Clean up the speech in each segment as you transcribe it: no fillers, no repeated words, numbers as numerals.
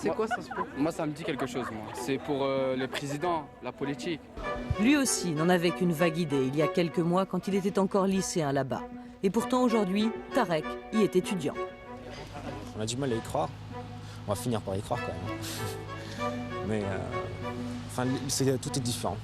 C'est quoi Sciences Po? Moi, ça me dit quelque chose, moi. C'est pour les présidents, la politique. Lui aussi n'en avait qu'une vague idée il y a quelques mois quand il était encore lycéen là-bas. Et pourtant aujourd'hui, Tarek y est étudiant. On a du mal à y croire. On va finir par y croire quand même. Mais tout est différent.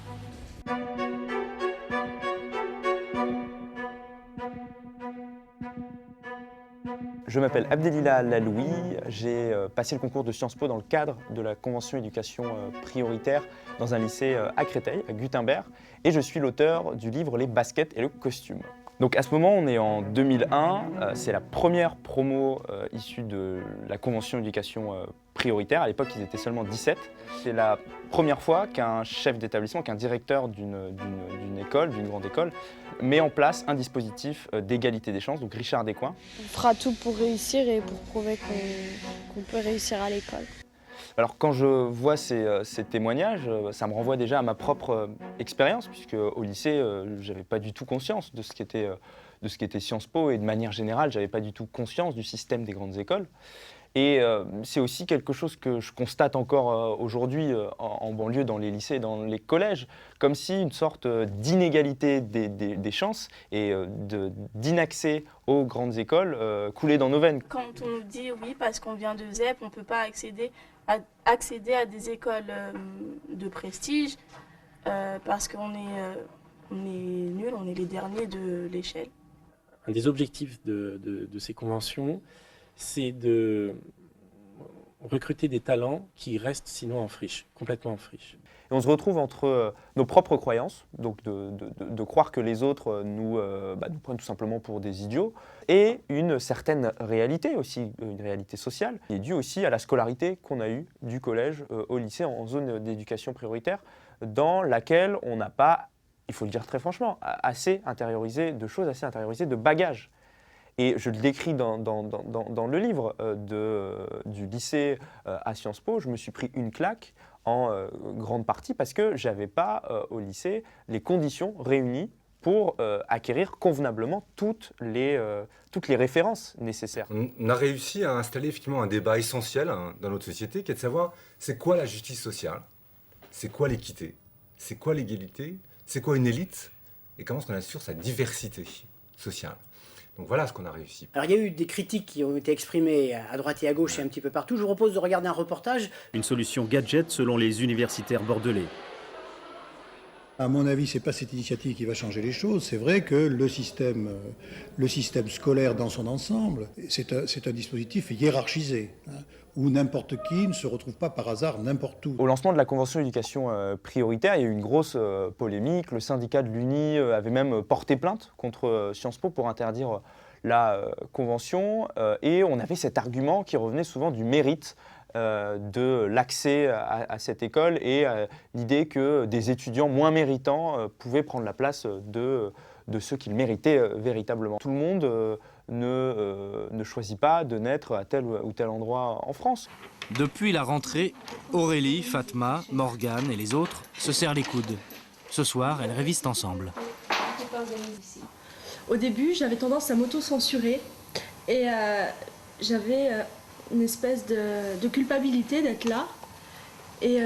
Je m'appelle Abdelila Laloui, j'ai passé le concours de Sciences Po dans le cadre de la convention éducation prioritaire dans un lycée à Créteil, à Gutenberg, et je suis l'auteur du livre Les baskets et le costume. Donc à ce moment, on est en 2001, c'est la première promo issue de la convention éducation prioritaire. À l'époque, ils étaient seulement 17. C'est la première fois qu'un chef d'établissement, qu'un directeur d'une école, d'une grande école, met en place un dispositif d'égalité des chances, donc Richard Descoings. On fera tout pour réussir et pour prouver qu'on peut réussir à l'école. Alors quand je vois ces témoignages, ça me renvoie déjà à ma propre expérience, puisque au lycée, j'avais pas du tout conscience de ce qu'était Sciences Po, et de manière générale, j'avais pas du tout conscience du système des grandes écoles. Et c'est aussi quelque chose que je constate encore aujourd'hui en banlieue, dans les lycées, dans les collèges, comme si une sorte d'inégalité des chances et d'inaccès aux grandes écoles coulait dans nos veines. Quand on nous dit oui, parce qu'on vient de ZEP, on ne peut pas accéder à des écoles de prestige, parce qu'on est nuls, on est les derniers de l'échelle. Un des objectifs de ces conventions, c'est de recruter des talents qui restent sinon en friche, complètement en friche. Et on se retrouve entre nos propres croyances, donc de croire que les autres nous prennent tout simplement pour des idiots, et une certaine réalité aussi, une réalité sociale, qui est due aussi à la scolarité qu'on a eue du collège au lycée en zone d'éducation prioritaire, dans laquelle on n'a pas, il faut le dire très franchement, assez intériorisé de choses, assez intériorisé de bagages. Et je le décris dans le livre du lycée à Sciences Po. Je me suis pris une claque en grande partie parce que je n'avais pas au lycée les conditions réunies pour acquérir convenablement toutes les références nécessaires. On a réussi à installer effectivement un débat essentiel dans notre société qui est de savoir c'est quoi la justice sociale, c'est quoi l'équité, c'est quoi l'égalité, c'est quoi une élite et comment est-ce qu'on assure sa diversité sociale. Donc voilà ce qu'on a réussi. Alors il y a eu des critiques qui ont été exprimées à droite et à gauche et un petit peu partout. Je vous propose de regarder un reportage. Une solution gadget selon les universitaires bordelais. À mon avis, ce n'est pas cette initiative qui va changer les choses. C'est vrai que le système scolaire dans son ensemble, c'est un dispositif hiérarchisé, où n'importe qui ne se retrouve pas par hasard n'importe où. Au lancement de la convention éducation prioritaire, il y a eu une grosse polémique. Le syndicat de l'Uni avait même porté plainte contre Sciences Po pour interdire la convention. Et on avait cet argument qui revenait souvent du mérite de l'accès à cette école et l'idée que des étudiants moins méritants pouvaient prendre la place de ceux qu'ils méritaient véritablement. Tout le monde ne choisit pas de naître à tel ou tel endroit en France. Depuis la rentrée, Aurélie, Fatma, Morgane et les autres se serrent les coudes. Ce soir, elles révisent ensemble. Au début, j'avais tendance à m'auto-censurer et j'avais une espèce de culpabilité d'être là. Et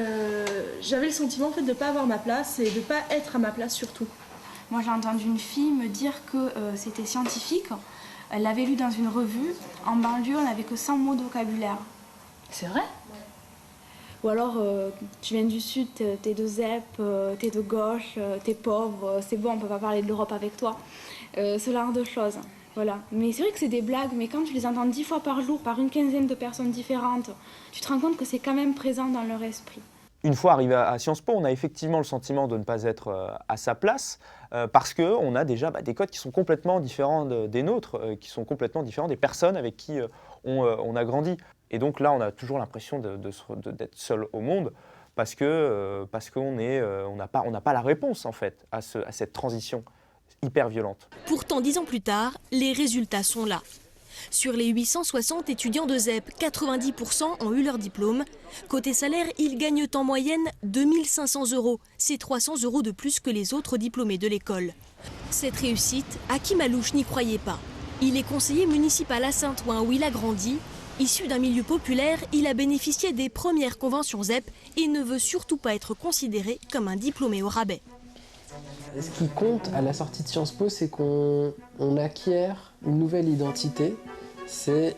j'avais le sentiment en fait, de ne pas avoir ma place et de ne pas être à ma place surtout. Moi, j'ai entendu une fille me dire que c'était scientifique. Elle l'avait lu dans une revue. En banlieue, on n'avait que 100 mots de vocabulaire. C'est vrai? Ou alors, tu viens du Sud, t'es de ZEP, t'es de gauche, t'es pauvre, c'est bon, on peut pas parler de l'Europe avec toi. Ce genre de choses. Voilà. Mais c'est vrai que c'est des blagues, mais quand tu les entends 10 fois par jour, par une quinzaine de personnes différentes, tu te rends compte que c'est quand même présent dans leur esprit. Une fois arrivé à Sciences Po, on a effectivement le sentiment de ne pas être à sa place parce qu'on a déjà des codes qui sont complètement différents des nôtres, qui sont complètement différents des personnes avec qui on a grandi. Et donc là, on a toujours l'impression d'être seul au monde parce qu'on n'a pas la réponse en fait à cette transition hyper violente. Pourtant, 10 ans plus tard, les résultats sont là. Sur les 860 étudiants de ZEP, 90% ont eu leur diplôme. Côté salaire, ils gagnent en moyenne 2 500 €. C'est 300 € de plus que les autres diplômés de l'école. Cette réussite, Hakim Alouche n'y croyait pas. Il est conseiller municipal à Saint-Ouen où il a grandi. Issu d'un milieu populaire, il a bénéficié des premières conventions ZEP et ne veut surtout pas être considéré comme un diplômé au rabais. Ce qui compte à la sortie de Sciences Po, c'est qu'on acquiert une nouvelle identité, c'est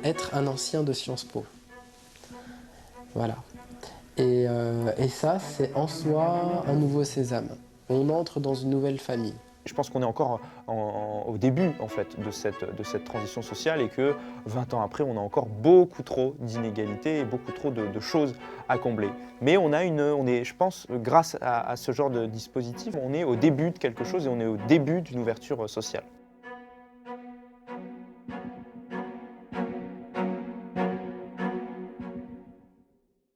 être un ancien de Sciences Po. Voilà. Et ça, c'est en soi un nouveau sésame. On entre dans une nouvelle famille. Je pense qu'on est encore au début en fait, de cette transition sociale et que 20 ans après, on a encore beaucoup trop d'inégalités et beaucoup trop de choses à combler. Mais on est, je pense, grâce à ce genre de dispositif, on est au début de quelque chose et on est au début d'une ouverture sociale.